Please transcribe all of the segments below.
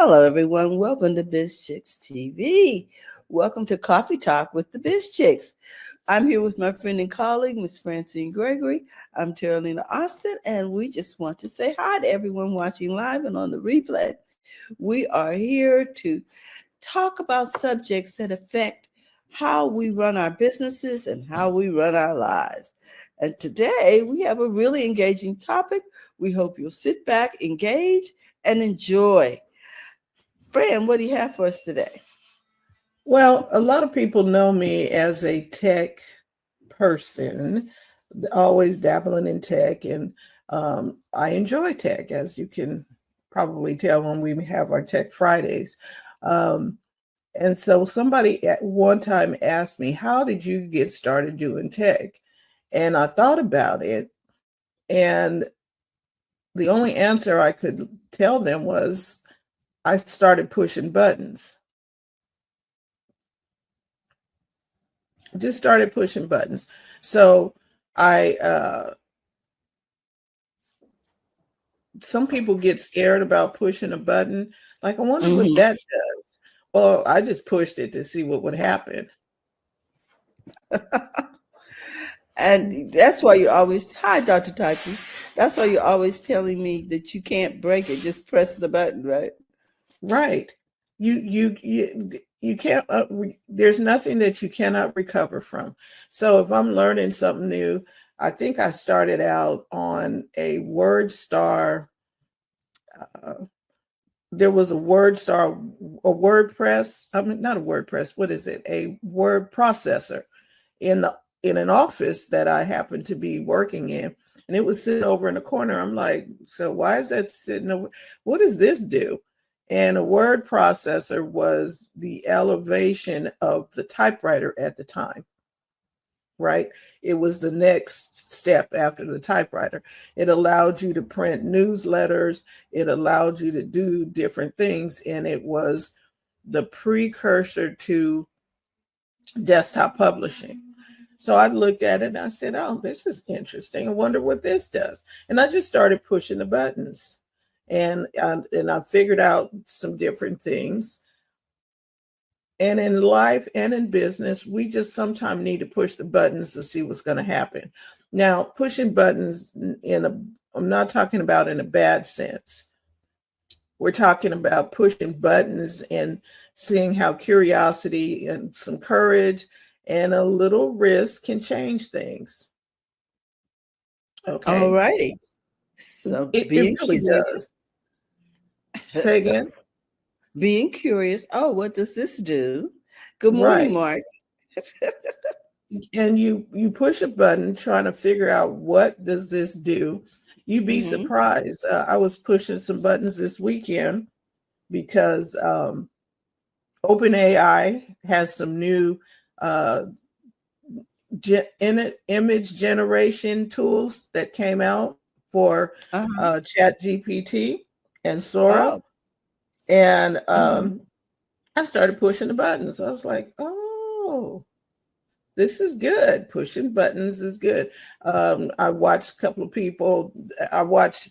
Hello, everyone. Welcome to Biz Chicks TV. Welcome to Coffee Talk with the Biz Chicks. I'm here with my friend and colleague, Miss Francine Gregory. I'm Terralina Austin, and we just want to say hi to everyone watching live and on the replay. We are here to talk about subjects that affect how we run our businesses and how we run our lives. And today we have a really engaging topic. We hope you'll sit back, engage, and enjoy. Fran, what do you have for us today? Well, a lot of people know me as a tech person, always dabbling in tech, and I enjoy tech, as you can probably tell when we have our Tech Fridays. Um, and so somebody at one time asked me, how did you get started doing tech? And I thought about it, and the only answer I could tell them was I started pushing buttons. Just started pushing buttons. So I some people get scared about pushing a button. Like, I wonder what that does. Well, I just pushed it to see what would happen. And that's why you always, hi, Dr. Tachi. That's why you're always telling me that you can't break it. Just press the button, right? Right. You can't. There's nothing that you cannot recover from. So if I'm learning something new, I think I started out on a WordStar. There was a WordStar, a WordPress. I mean, not a WordPress. What is it? A word processor in an office that I happened to be working in, and it was sitting over in the corner. I'm like, so why is that sitting over? What does this do? And a word processor was the elevation of the typewriter at the time, right? It was the next step after the typewriter. It allowed you to print newsletters. It allowed you to do different things. And it was the precursor to desktop publishing. So I looked at it and I said, oh, this is interesting. I wonder what this does. And I just started pushing the buttons. And I figured out some different things. And in life and in business, we just sometimes need to push the buttons to see what's going to happen. Now, pushing buttons I'm not talking about in a bad sense. We're talking about pushing buttons and seeing how curiosity and some courage and a little risk can change things. Okay. All righty. So It being really curious. does. Say again. Being curious. Oh, what does this do? Good morning, Right. Mark. And you push a button trying to figure out what does this do. You'd be surprised. I was pushing some buttons this weekend because OpenAI has some new image generation tools that came out for ChatGPT and Sora. Oh. And I started pushing the buttons. I was like, oh, this is good. Pushing buttons is good. I watched a couple of people. I watched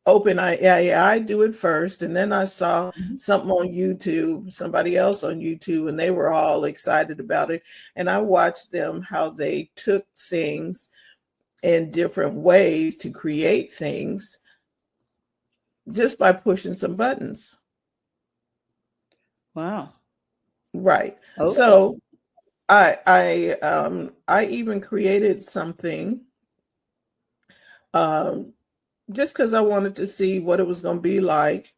OpenAI do it first, and then I saw something on YouTube, somebody else on YouTube, and they were all excited about it. And I watched them, how they took things in different ways to create things just by pushing some buttons. Wow. Right. Okay. So I even created something just because I wanted to see what it was going to be like,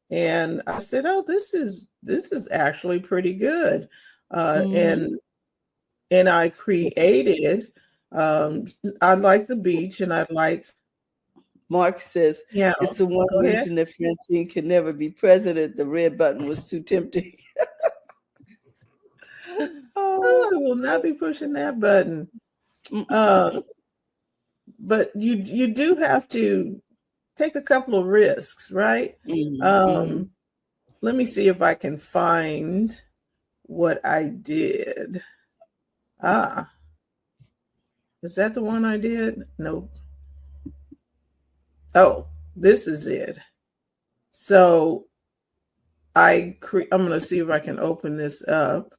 and I said, "Oh, this is actually pretty good," and I created. I like the beach, and I like. Mark says it's the one reason that Francine can never be president. The red button was too tempting. Oh, I will not be pushing that button. But you do have to take a couple of risks, right? Let me see if I can find what I did. Is that the one I did? Nope. Oh, this is it. So I'm going to see if I can open this up.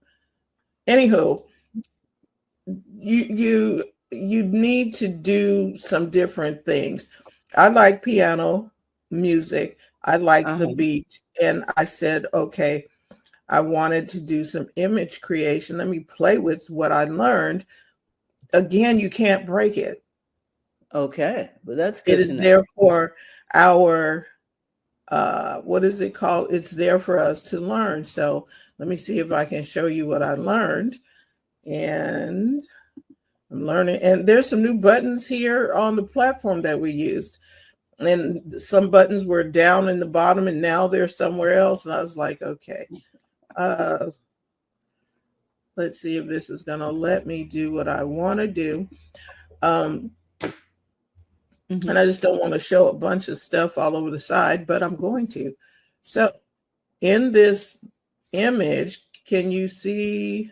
Anywho, you need to do some different things. I like piano music. I like the beat. And I said, okay, I wanted to do some image creation. Let me play with what I learned. Again, you can't break it. Okay. Well, that's good It to is know. there for our, what is it called? It's there for us to learn. So let me see if I can show you what I learned. And I'm learning. And there's some new buttons here on the platform that we used. And some buttons were down in the bottom and now they're somewhere else. And I was like, okay, let's see if this is going to let me do what I want to do. And I just don't want to show a bunch of stuff all over the side, but I'm going to. So in this image, can you see?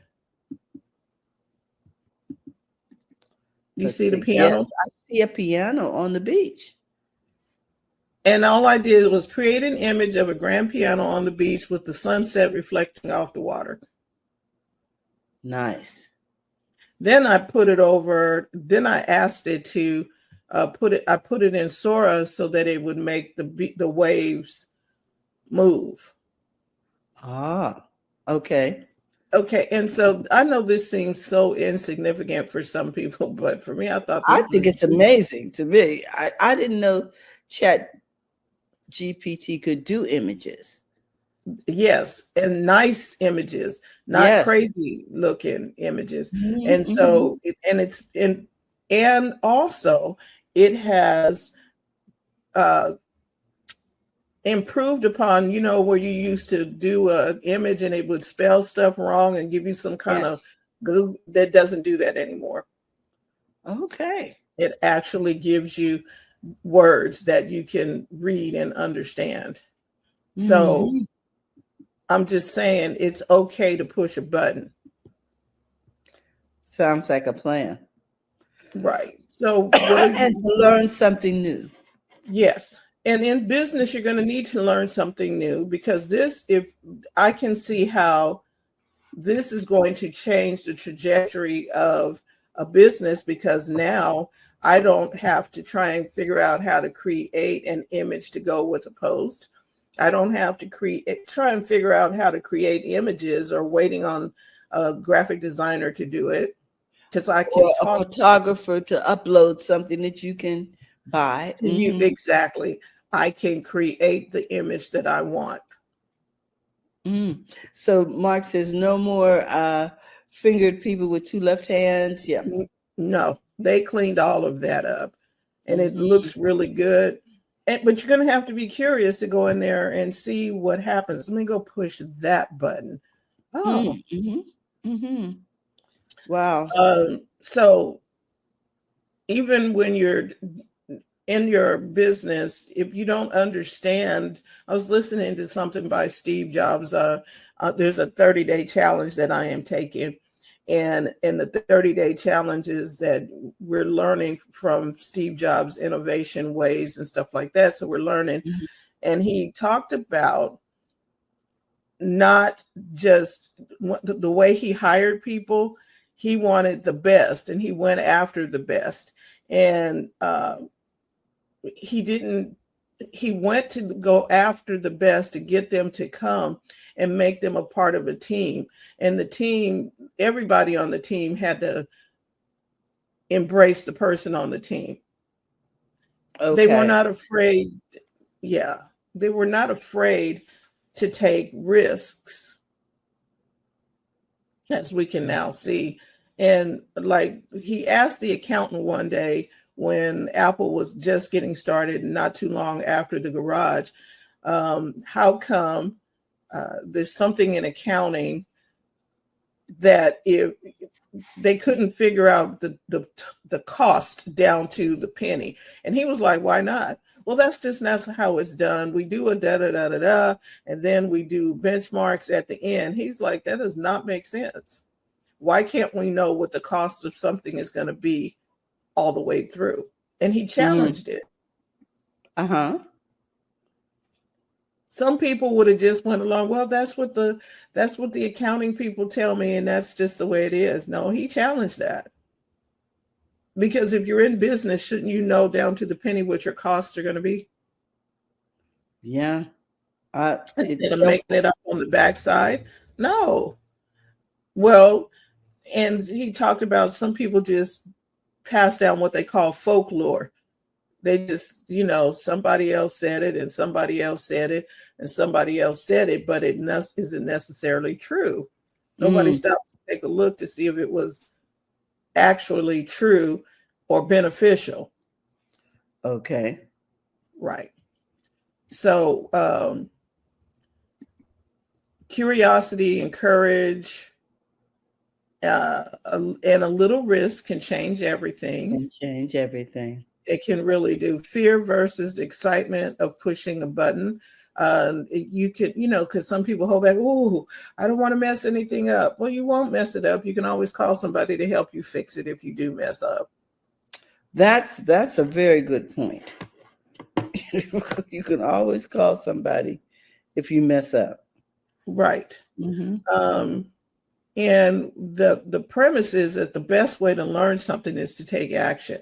You see the piano? Yes, I see a piano on the beach. And all I did was create an image of a grand piano on the beach with the sunset reflecting off the water. Nice. Then I put it over, then I asked it to I put it in ENCORE so that it would make the waves move. Ah, okay. Okay, and so I know this seems so insignificant for some people, but for me, I thought I think it's amazing to me. I didn't know Chat GPT could do images. Yes, and nice images, not crazy looking images. And so, and also it has improved upon, where you used to do an image and it would spell stuff wrong and give you some kind of glue. That doesn't do that anymore. Okay. It actually gives you words that you can read and understand. So I'm just saying it's okay to push a button. Sounds like a plan. Right. So and to learn something new. Yes. And in business, you're going to need to learn something new, because if I can see how this is going to change the trajectory of a business, because now I don't have to try and figure out how to create an image to go with a post. I don't have to try and figure out how to create images or waiting on a graphic designer to do it, because I can talk a photographer to upload something that you can buy. Exactly. I can create the image that I want. So Mark says no more fingered people with two left hands. Yeah. No, they cleaned all of that up, and it looks really good. But you're going to have to be curious to go in there and see what happens. Let me go push that button. Oh. Wow. So even when you're in your business, if you don't understand, I was listening to something by Steve Jobs. There's a 30-day challenge that I am taking. And the 30-day challenge is that we're learning from Steve Jobs' innovation ways and stuff like that. So we're learning. And he talked about not just the way he hired people. He wanted the best, and he went after the best. And he went to go after the best to get them to come and make them a part of a team. And the team, everybody on the team had to embrace the person on the team. Okay. They were not afraid. Yeah. They were not afraid to take risks, as we can now see. And like he asked the accountant one day, when Apple was just getting started, not too long after the garage, how come there's something in accounting that if they couldn't figure out the cost down to the penny? And he was like, why not? Well, that's just not how it's done. We do a da-da-da-da-da, and then we do benchmarks at the end. He's like, that does not make sense. Why can't we know what the cost of something is going to be all the way through? And he challenged it. Some people would have just went along, well, that's what the accounting people tell me, and that's just the way it is. No, he challenged that. Because if you're in business, shouldn't you know down to the penny what your costs are going to be? Yeah. Instead of making it up on the backside? No. Well, and he talked about some people just pass down what they call folklore. They just, somebody else said it and somebody else said it and somebody else said it, but it isn't necessarily true. Nobody stopped to take a look to see if it was actually true or beneficial. Okay. Right. So, curiosity and courage and a little risk can change everything. It can really do. Fear versus excitement of pushing a button. You could, because some people hold back. Oh, I don't want to mess anything up. Well, you won't mess it up. You can always call somebody to help you fix it if you do mess up. That's a very good point. You can always call somebody if you mess up. Right. Mm-hmm. And the premise is that the best way to learn something is to take action.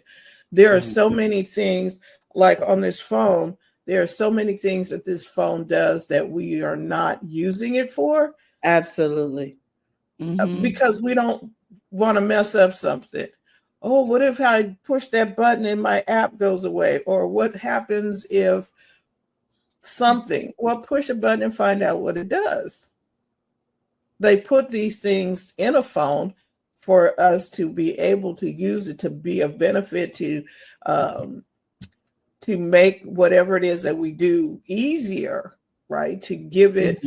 There are so many things, like on this phone, there are so many things that this phone does that we are not using it for. Absolutely. Because we don't want to mess up something. Oh, what if I push that button and my app goes away? Or what happens if something? Well, push a button and find out what it does. They put these things in a phone for us to be able to use it to be of benefit to make whatever it is that we do easier, right? To give it,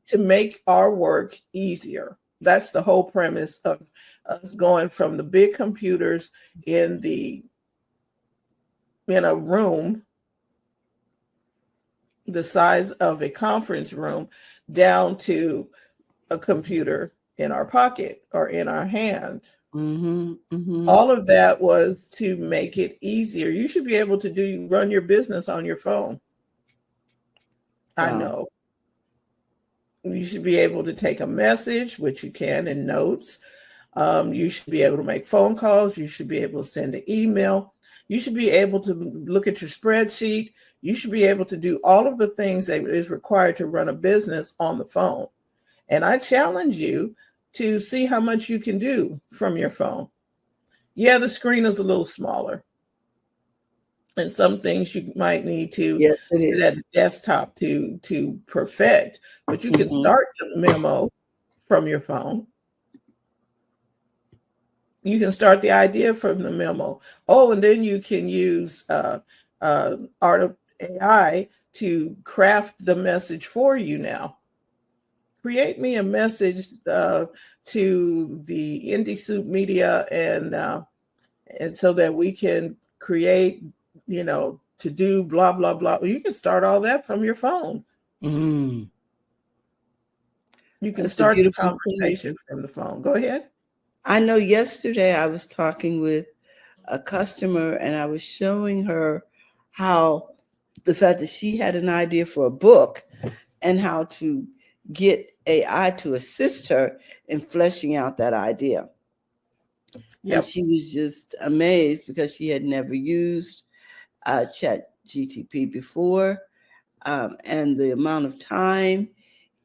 to make our work easier. That's the whole premise of us going from the big computers in a room the size of a conference room down to a computer in our pocket or in our hand. All of that was to make it easier. You should be able to run your business on your phone. Wow. I know. You should be able to take a message, which you can in notes. You should be able to make phone calls. You should be able to send an email. You should be able to look at your spreadsheet. You should be able to do all of the things that is required to run a business on the phone. And I challenge you to see how much you can do from your phone. Yeah, the screen is a little smaller. And some things you might need to sit at a desktop to perfect. But you can start the memo from your phone. You can start the idea from the memo. Oh, and then you can use art of AI to craft the message for you now. Create me a message to the Indie Soup Media and so that we can create, to do blah, blah, blah. You can start all that from your phone. You can start the conversation from the phone. Go ahead. I know yesterday I was talking with a customer and I was showing her how the fact that she had an idea for a book and how to get AI to assist her in fleshing out that idea. Yep. And she was just amazed because she had never used Chat GTP before. And the amount of time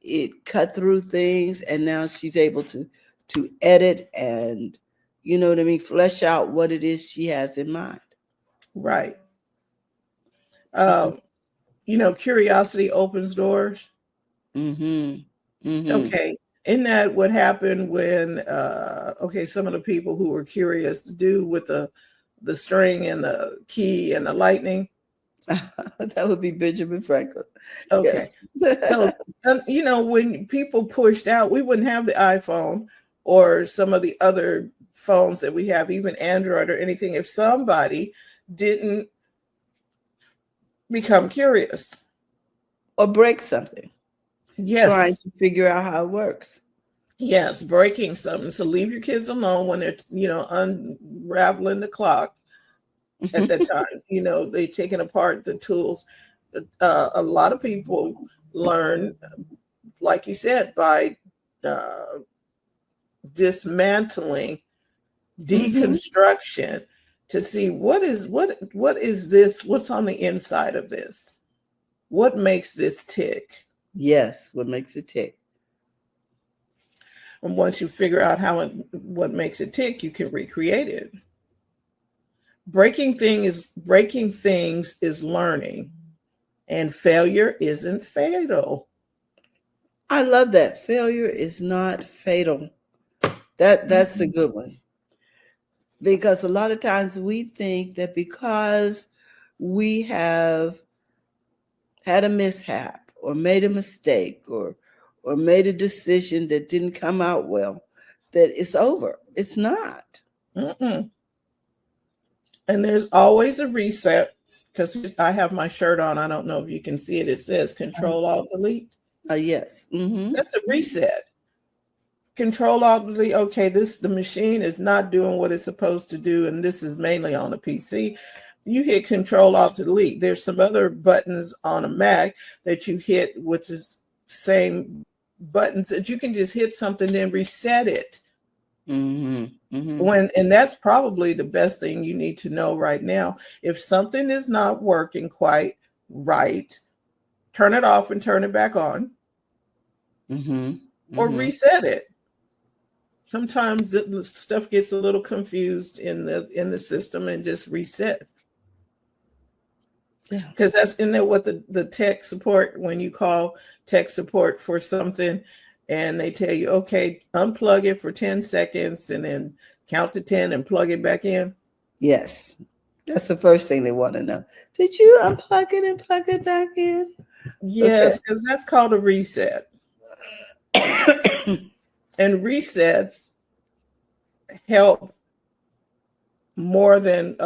it cut through things, and now she's able to edit and, flesh out what it is she has in mind. Right. Curiosity opens doors. Okay. Isn't that what happened when, some of the people who were curious to do with the string and the key and the lightning? That would be Benjamin Franklin. Okay. Yes. So, when people pushed out, we wouldn't have the iPhone or some of the other phones that we have, even Android or anything, if somebody didn't become curious. Or break something. Yes. Trying to figure out how it works. Yes, breaking something. So leave your kids alone when they're, unraveling the clock at that time. They're taking apart the tools. a lot of people learn, like you said, by dismantling, deconstruction, to see what is this, what's on the inside of this, what makes this tick. Yes, what makes it tick. And once you figure out what makes it tick, you can recreate it. Breaking things is learning, and failure isn't fatal. I love that. Failure is not fatal. That's a good one. Because a lot of times we think that because we have had a mishap or made a mistake or made a decision that didn't come out well, that it's over. It's not. Mm-mm. And there's always a reset, because I have my shirt on. I don't know if you can see it. It says Control Alt Delete. Yes. That's a reset. Control Alt Delete. Okay, the machine is not doing what it's supposed to do, and this is mainly on a PC. You hit Control Alt Delete. There's some other buttons on a Mac that you hit, which is same buttons that you can just hit something, then reset it. And that's probably the best thing you need to know right now. If something is not working quite right, turn it off and turn it back on, or reset it. Sometimes the stuff gets a little confused in the system, and just reset. Yeah, because that's in there what the tech support, when you call tech support for something and they tell you, okay, unplug it for 10 seconds and then count to 10 and plug it back in. Yes, that's the first thing they want to know. Did you unplug it and plug it back in? Yes, because that's called a reset. And resets help more than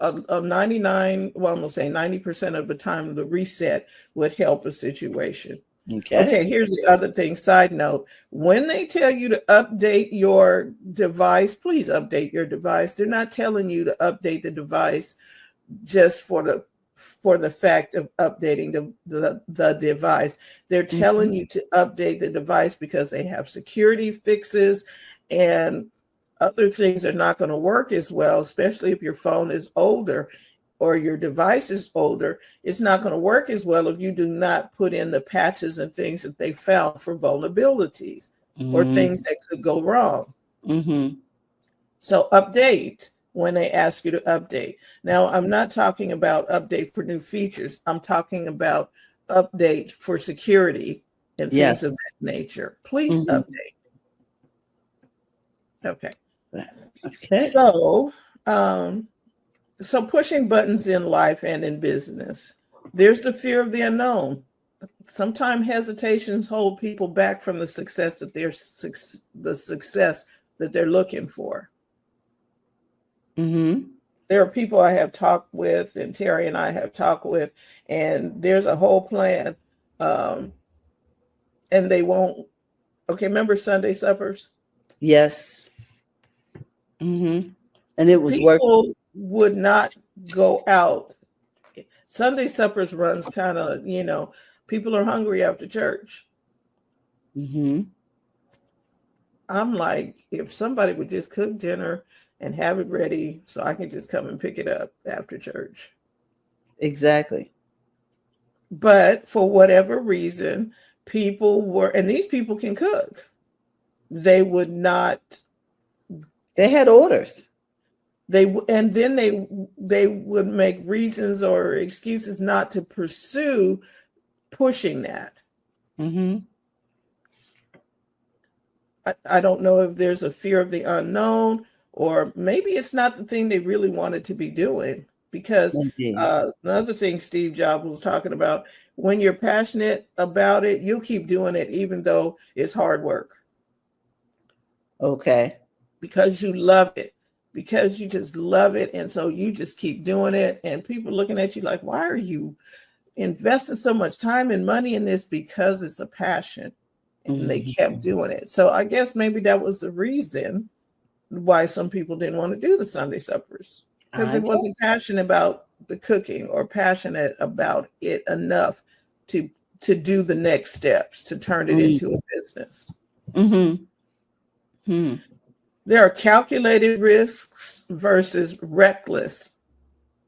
99, well, I'm gonna say 90% of the time. The reset would help a situation. Okay, here's the other thing. Side note: when they tell you to update your device, please update your device. They're not telling you to update the device just for the fact of updating the device. They're telling you to update the device because they have security fixes and other things are not going to work as well, especially if your phone is older or your device is older. It's not going to work as well if you do not put in the patches and things that they found for vulnerabilities or things that could go wrong. So update when they ask you to update. Now, I'm not talking about update for new features. I'm talking about update for security and things of that nature. Please update. Okay. So, so pushing buttons in life and in business, there's the fear of the unknown. Sometimes hesitations hold people back from the success that they're looking for. There are people I have talked with, and Terry and I have talked with, and there's a whole plan, and they won't. Okay, remember Sunday suppers? Yes. And it was people would not go out. Sunday suppers runs kind of, people are hungry after church. I'm like, if somebody would just cook dinner and have it ready so I can just come and pick it up after church. Exactly. But for whatever reason, people were, and these people can cook. They would not. They had orders. And then they would make reasons or excuses not to pursue pushing that. I don't know if there's a fear of the unknown, or maybe it's not the thing they really wanted to be doing. Because another thing Steve Jobs was talking about, when you're passionate about it, you'll keep doing it even though it's hard work. Okay. Because you love it. Because you just love it. And so you just keep doing it. And people looking at you like, why are you investing so much time and money in this? Because it's a passion. And they kept doing it. So I guess maybe that was the reason why some people didn't want to do the Sunday suppers. Because it wasn't passionate about the cooking or passionate about it enough to do the next steps to turn it into a business. Mm-hmm. Hmm. There are calculated risks versus reckless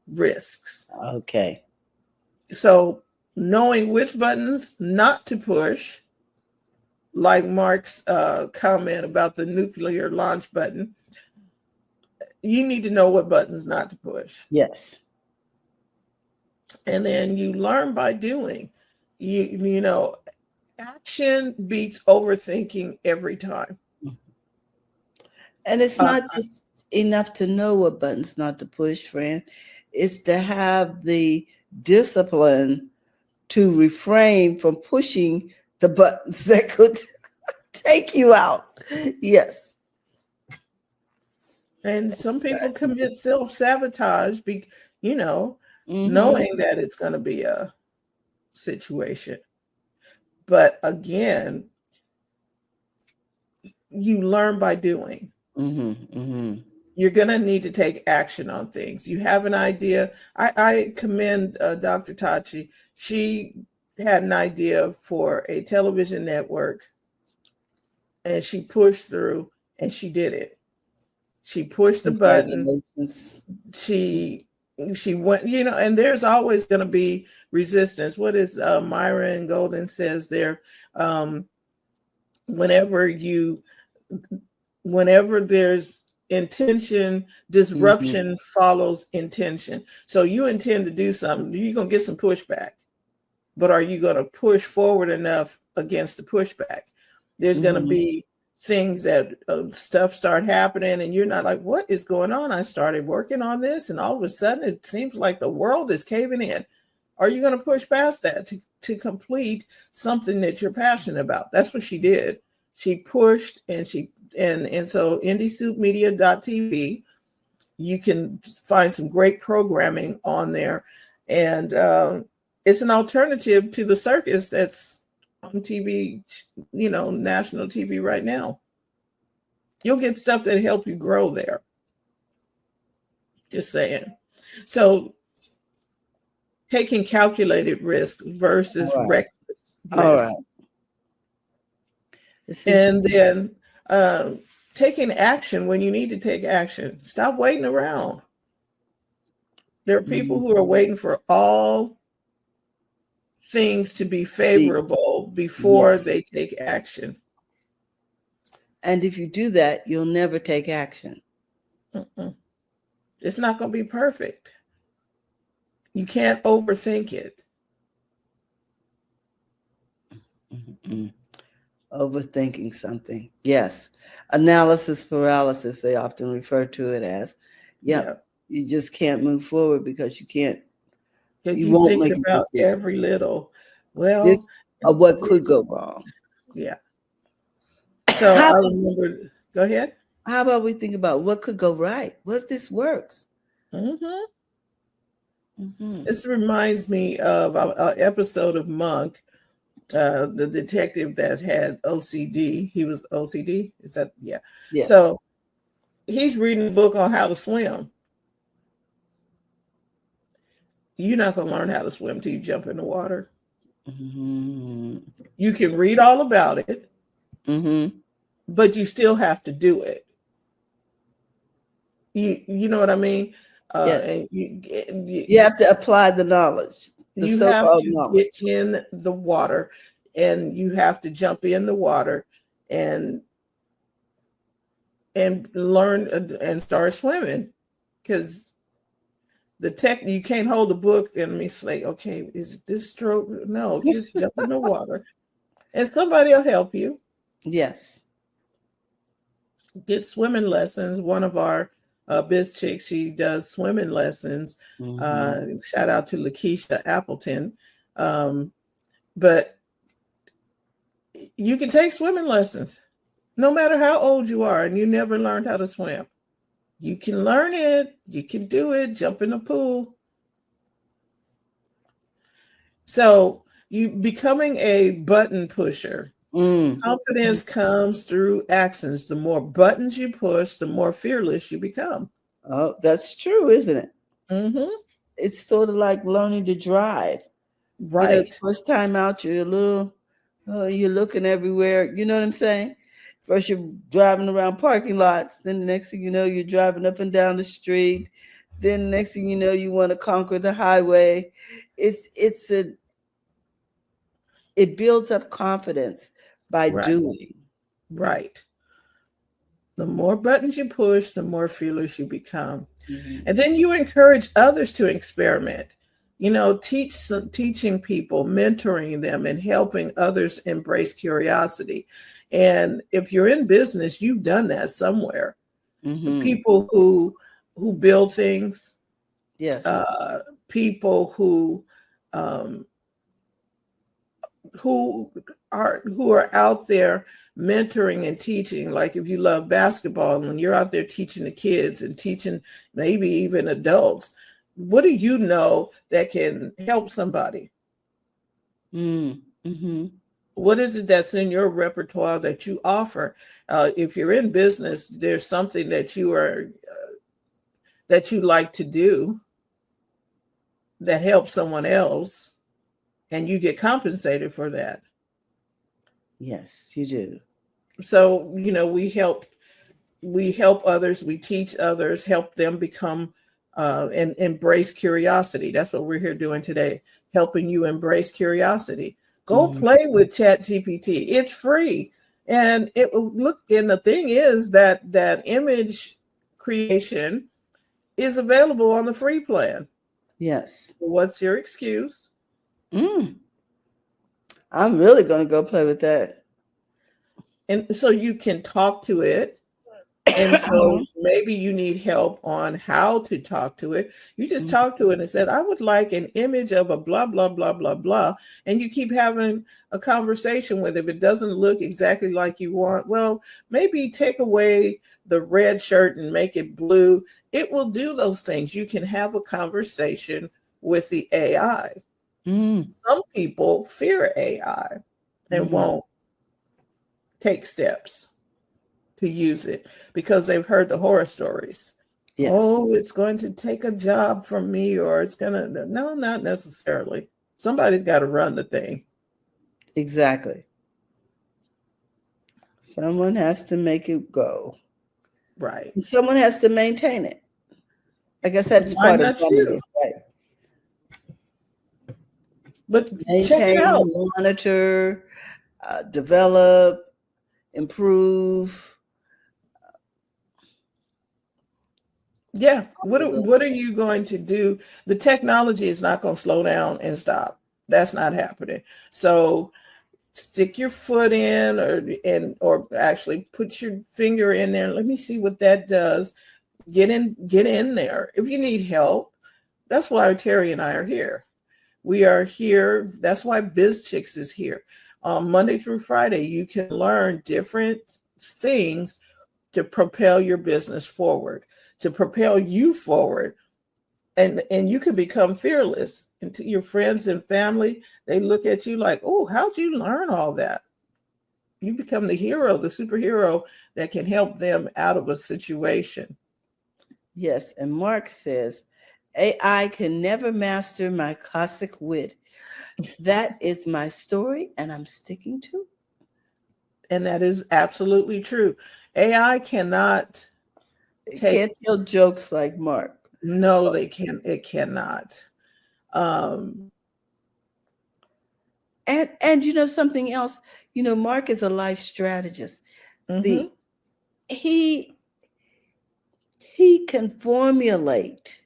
risks. Okay. So knowing which buttons not to push, like Mark's comment about the nuclear launch button, you need to know what buttons not to push. Yes. And then you learn by doing. You know, action beats overthinking every time. And it's not just enough to know what buttons not to push, friend. It's to have the discipline to refrain from pushing the buttons that could take you out. Yes. And some people commit self-sabotage, knowing that it's going to be a situation. But again, you learn by doing. You're going to need to take action on things. You have an idea. I commend Dr. Tachi. She had an idea for a television network, and she pushed through, and she did it. She pushed the button. She went, and there's always going to be resistance. What is Myron Golden says there? Whenever there's intention, disruption follows intention. So you intend to do something, you're going to get some pushback. But are you going to push forward enough against the pushback? There's going to be things that stuff start happening and you're not like, what is going on? I started working on this and all of a sudden it seems like the world is caving in. Are you going to push past that to complete something that you're passionate about? That's what she did. She pushed and so indiesoupmedia.tv, you can find some great programming on there. And it's an alternative to the circus that's on TV, national TV right now. You'll get stuff that help you grow there. Just saying. So taking calculated risk versus reckless risk. All right. And then taking action when you need to take action. Stop waiting around. There are people who are waiting for all things to be favorable before they take action. And if you do that, you'll never take action. It's not going to be perfect. You can't overthink it. Overthinking something. Yes. Analysis paralysis, they often refer to it as. You just can't move forward because you can't. You won't think about every little. Well, what could go wrong. Yeah. So I remember. Go ahead. How about we think about what could go right? What if this works? This reminds me of an episode of Monk, the detective that had OCD. He was OCD. Is that Yes. So he's reading a book on how to swim. You're not going to learn how to swim till you jump in the water. You can read all about it, but you still have to do it. You know what I mean? Yes. And you have to apply the knowledge. You have to get in the water, and you have to jump in the water and learn and start swimming, because you can't hold a book and it's like, okay, is this stroke? No, just jump in the water and somebody will help you. Yes. Get swimming lessons. One of our Biz Chicks, she does swimming lessons. Shout out to Lakeisha Appleton. But you can take swimming lessons no matter how old you are and you never learned how to swim. You can learn it. You can do it. Jump in the pool. So you becoming a button pusher. Confidence comes through actions. The more buttons you push, the more fearless you become. Oh, that's true, isn't it? it's sort of like learning to drive. Right. First time out, you're a little, you're looking everywhere. You know what I'm saying? First, you're driving around parking lots. Then the next thing you know, you're driving up and down the street. Then the next thing you know, you want to conquer the highway. It's a it builds up confidence by Right. doing. Right. The more buttons you push, the more fearless you become. Mhm. And then you encourage others to experiment. Teaching people, mentoring them, and helping others embrace curiosity. And if you're in business, you've done that somewhere. The Mhm. people who build things, Yes. uh, people um, who are out there mentoring and teaching. Like if you love basketball, and when you're out there teaching the kids and teaching maybe even adults, what do you know that can help somebody? Mm-hmm. What is it that's in your repertoire that you offer? If you're in business, there's something that you like to do that helps someone else, and you get compensated for that. Yes, you do. So we help others, we teach others, help them become and embrace curiosity. That's what we're here doing today, helping you embrace curiosity. Go Mhm. play with Chat GPT. It's free. And it will look, and the thing is that image creation is available on the free plan. Yes. What's your excuse? Mm. I'm really going to go play with that. And so you can talk to it. And so maybe you need help on how to talk to it. You just Mhm. talk to it and said, I would like an image of a blah, blah, blah, blah, blah. And you keep having a conversation with it. If it doesn't look exactly like you want, well, maybe take away the red shirt and make it blue. It will do those things. You can have a conversation with the AI. Mm. Some people fear AI and Mhm. won't take steps to use it because they've heard the horror stories. Yes. Oh, it's going to take a job from me, or it's going to, no, not necessarily. Somebody's got to run the thing. Exactly. Someone has to make it go. Right. And someone has to maintain it. I guess that's Why part of not running you? it, right? But check it Maintain, out. monitor, develop, improve. Yeah. All of those What are things. you going to do? The technology is not going to slow down and stop. That's not happening. So stick your foot in, or actually put your finger in there. Let me see what that does. Get in there. If you need help, that's why Terry and I are here. We are here. That's why Biz Chicks is here. Monday through Friday, you can learn different things to propel your business forward, to propel you forward, and you can become fearless. And to your friends and family, they look at you like, "Oh, how'd you learn all that?" You become the hero, the superhero that can help them out of a situation. Yes. And Mark says, AI can never master my caustic wit. That is my story, and I'm sticking to And that is absolutely true. AI cannot it. take, Can't tell jokes like Mark. no, it cannot. Um, And you know something else, Mark is a life strategist. mhm, The he he can formulate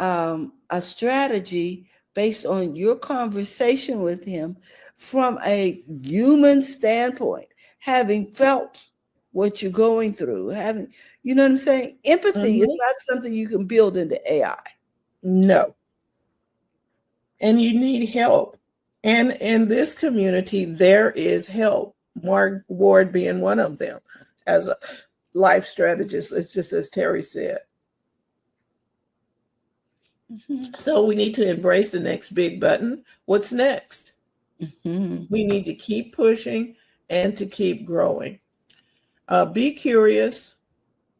a strategy based on your conversation with him from a human standpoint, having felt what you're going through, having, you know what I'm saying? Empathy is mhm. not something you can build into AI. No, and you need help. And in this community, there is help. Mark Ward being one of them, as a life strategist. It's just as Terry said. Mhm. So we need to embrace the next big button. What's next? Mhm. We need to keep pushing and to keep growing. Be curious,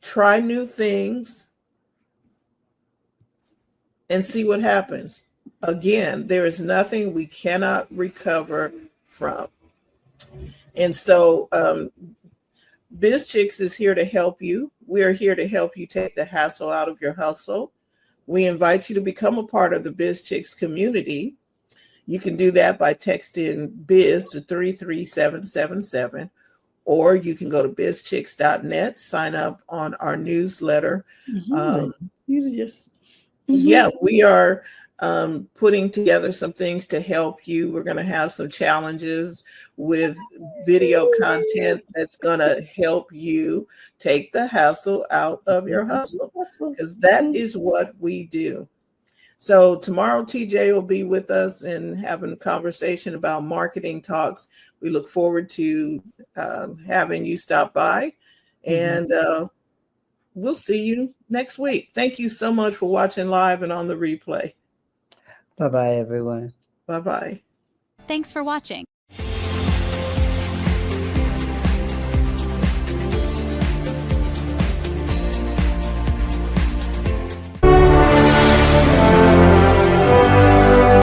try new things, and see what happens. Again, there is nothing we cannot recover from. And so Biz Chicks is here to help you. We are here to help you take the hassle out of your hustle. We invite you to become a part of the Biz Chicks community. You can do that by texting Biz to 33777, or you can go to bizchicks.net, sign up on our newsletter. You just Yeah, we are putting together some things to help you. We're going to have some challenges with video content that's going to help you take the hassle out of your hustle, because that is what we do. So tomorrow, TJ will be with us and having a conversation about marketing talks. We look forward to having you stop by, and we'll see you next week. Thank you so much for watching live and on the replay. Bye-bye, everyone. Bye-bye. Thanks for watching.